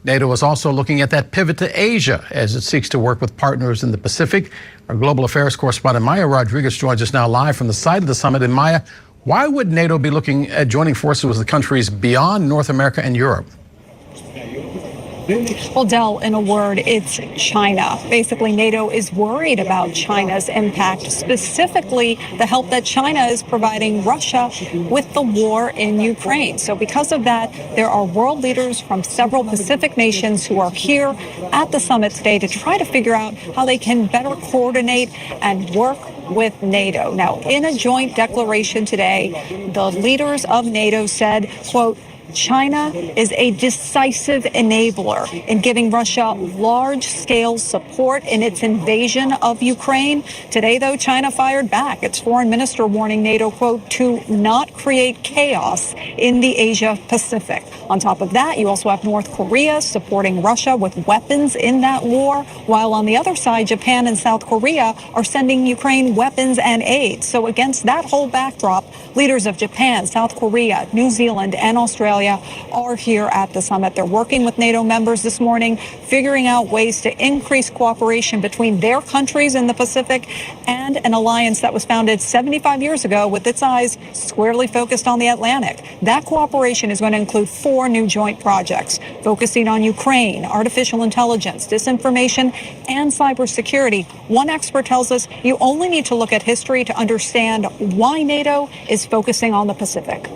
NATO is also looking at that pivot to Asia as it seeks to work with partners in the Pacific. Our global affairs correspondent Maya Rodriguez joins us now live from the site of the summit. And Maya, why would NATO be looking at joining forces with the countries beyond North America and Europe? Well, Del, in a word, it's China. Basically, NATO is worried about China's impact, specifically the help that China is providing Russia with the war in Ukraine. So because of that, there are world leaders from several Pacific nations who are here at the summit today to try to figure out how they can better coordinate and work with NATO. Now, in a joint declaration today, the leaders of NATO said, quote, China is a decisive enabler in giving Russia large-scale support in its invasion of Ukraine. Today, though, China fired back. Its foreign minister warning NATO, quote, to not create chaos in the Asia-Pacific. On top of that, you also have North Korea supporting Russia with weapons in that war, while on the other side, Japan and South Korea are sending Ukraine weapons and aid. So against that whole backdrop, leaders of Japan, South Korea, New Zealand, and Australia are here at the summit. They're working with NATO members this morning, figuring out ways to increase cooperation between their countries in the Pacific and an alliance that was founded 75 years ago with its eyes squarely focused on the Atlantic. That cooperation is going to include 4 new joint projects focusing on Ukraine, artificial intelligence, disinformation, and cybersecurity. One expert tells us you only need to look at history to understand why NATO is focusing on the Pacific.